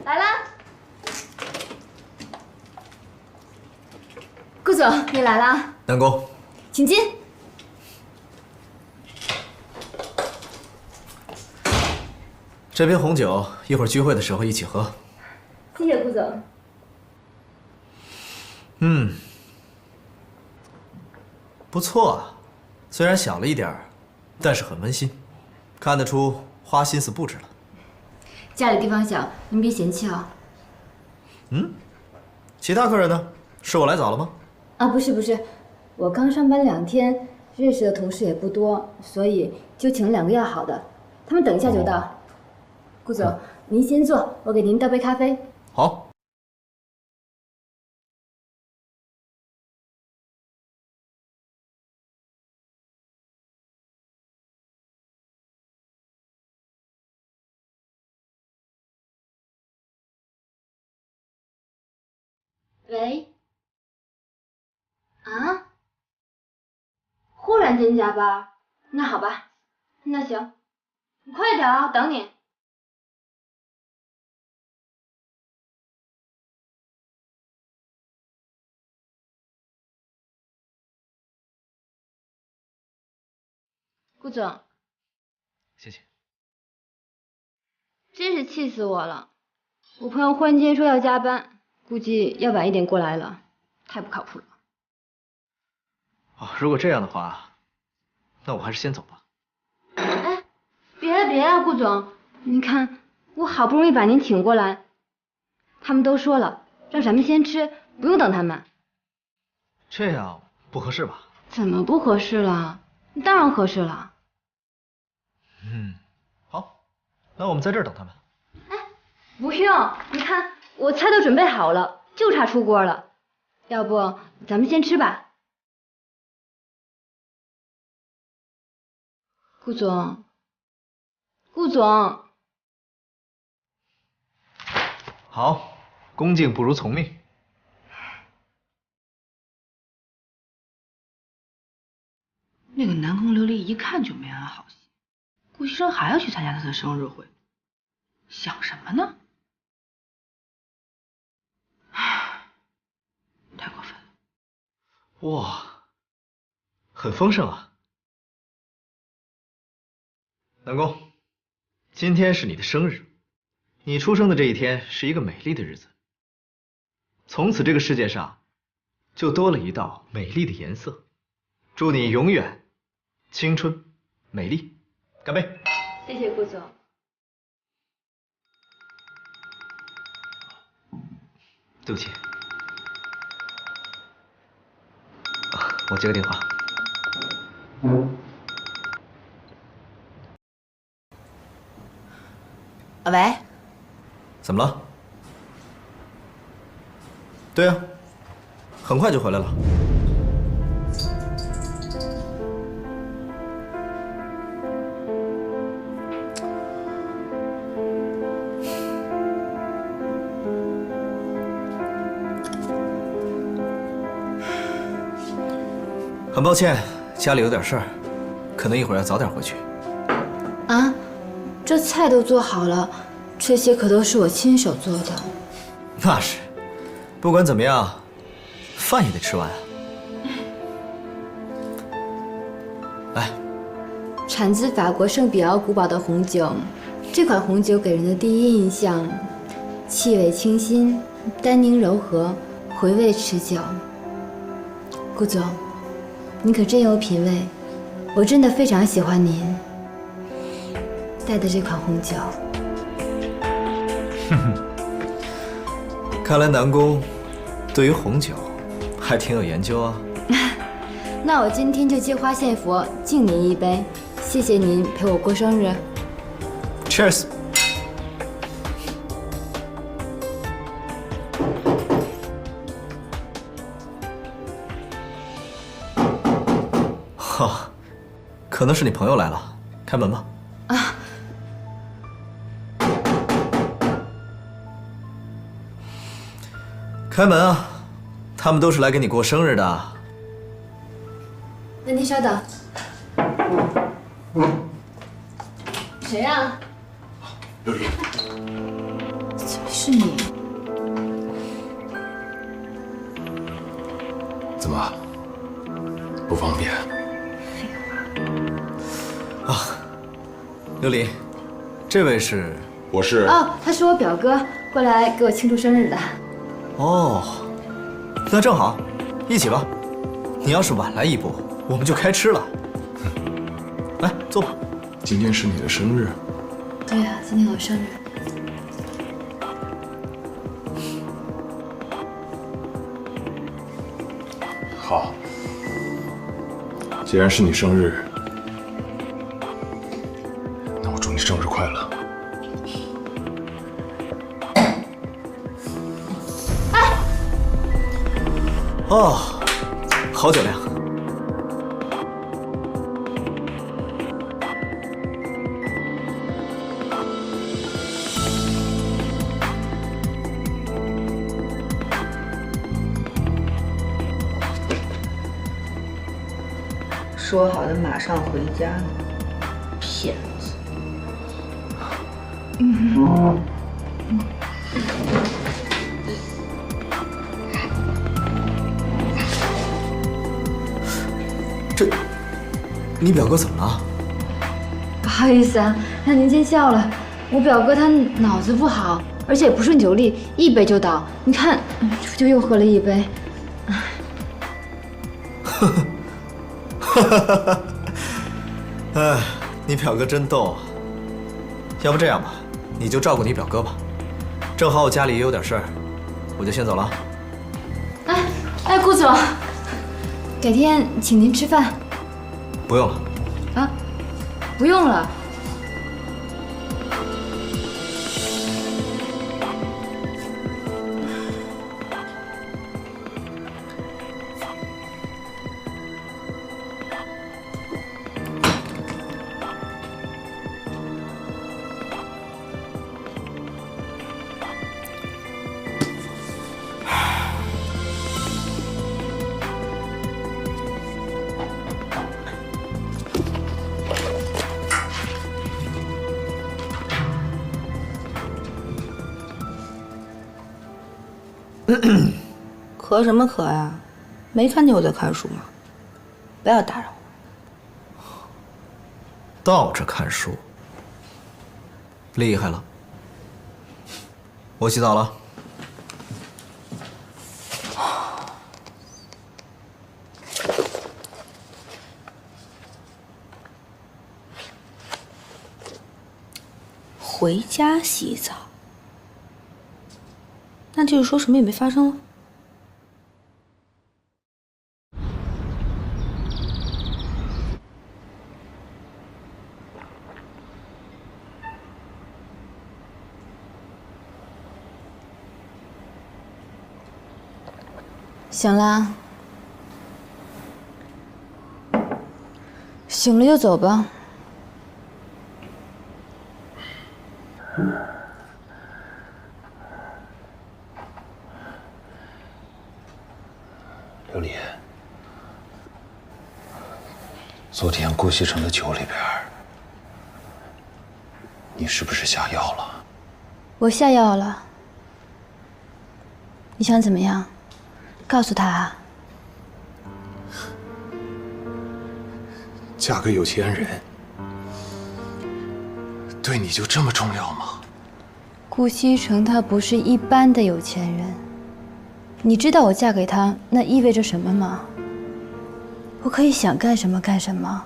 来啦！顾总，你来啦，南宫，请进。这瓶红酒一会儿聚会的时候一起喝。谢谢顾总。不错啊，虽然小了一点儿，但是很温馨，看得出花心思布置了。家里地方小，您别嫌弃啊。其他客人呢？是我来早了吗？啊，不是，我刚上班2天，认识的同事也不多，所以就请了2个要好的，他们等一下就到。顾总，您先坐，我给您倒杯咖啡。好。喂？啊？忽然间加班？那好吧，那行，你快点啊，等你。顾总，谢谢。真是气死我了！我朋友忽然间说要加班，估计要晚一点过来了，太不靠谱了。哦，如果这样的话，那我还是先走吧。哎，别啊，顾总，您看我好不容易把您请过来，他们都说了让咱们先吃，不用等他们。这样不合适吧？怎么不合适了？当然合适了。好，那我们在这儿等他们。不用，你看我菜都准备好了，就差出锅了。要不咱们先吃吧。顾总，顾总，好，恭敬不如从命。那个南宫琉璃一看就没安好心，顾医生还要去参加他的生日会，想什么呢？唉，太过分了。哇，很丰盛啊。南宫，今天是你的生日，你出生的这一天是一个美丽的日子，从此这个世界上就多了一道美丽的颜色。祝你永远青春美丽，干杯！谢谢顾总。对不起，我接个电话。喂，怎么了？对啊，很快就回来了。很抱歉，家里有点事儿，可能一会儿要早点回去。啊，这菜都做好了，这些可都是我亲手做的。那是，不管怎么样，饭也得吃完啊。来，产自法国圣彼奥古堡的红酒，这款红酒给人的第一印象，气味清新，单宁柔和，回味持久。顾总，你可真有品味，我真的非常喜欢您带的这款红酒。看来南宫对于红酒还挺有研究啊。那我今天就借花献佛，敬您一杯，谢谢您陪我过生日。Cheers！ 哈，可能是你朋友来了，开门吧。啊，开门啊！他们都是来给你过生日的。那您稍等。谁啊？琉璃，怎么是？是你。怎么？不方便？琉璃，这位是？我是。哦，他是我表哥，过来给我庆祝生日的。哦，那正好，一起吧。你要是晚来一步，我们就开吃了。来，坐吧。今天是你的生日。对呀，今天我生日。好，既然是你生日，那我祝你生日快乐。哦，好酒量。说好的马上回家呢，骗子！这，你表哥怎么了？不好意思啊，让您见笑了。我表哥他脑子不好，而且不顺酒力，一杯就倒。你看，就又喝了一杯。哎，你表哥真逗啊！要不这样吧，你就照顾你表哥吧。正好我家里也有点事儿，我就先走了。哎，顾总，改天请您吃饭。不用了。啊，不用了。咳什么咳呀？没看见我在看书吗？不要打扰我。倒着看书，厉害了。我洗澡了。回家洗澡，那就是说什么也没发生了。醒了，醒了就走吧。琉璃，昨天顾西城的酒里边，你是不是下药了？我下药了。你想怎么样？告诉他啊。嫁个有钱人，对你就这么重要吗？顾西城他不是一般的有钱人，你知道我嫁给他那意味着什么吗？我可以想干什么干什么，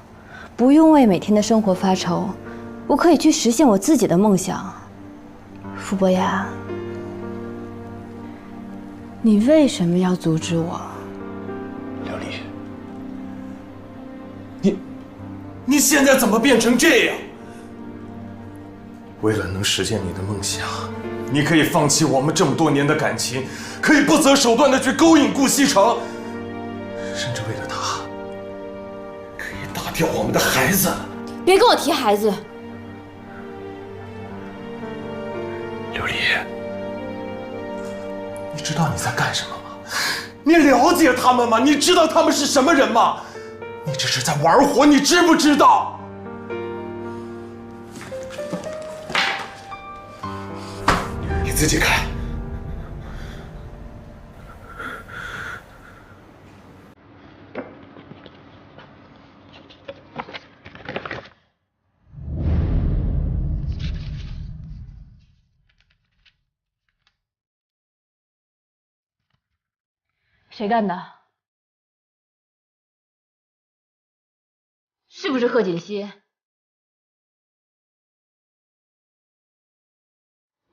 不用为每天的生活发愁，我可以去实现我自己的梦想。傅博雅，你为什么要阻止我？琉璃，你现在怎么变成这样？为了能实现你的梦想，你可以放弃我们这么多年的感情，可以不择手段的去勾引顾西城，甚至为了他，可以打掉我们的孩子。别跟我提孩子。琉璃，你知道你在干什么吗？你了解他们吗？你知道他们是什么人吗？你这是在玩火，你知不知道？你自己看。谁干的？是不是贺锦熙？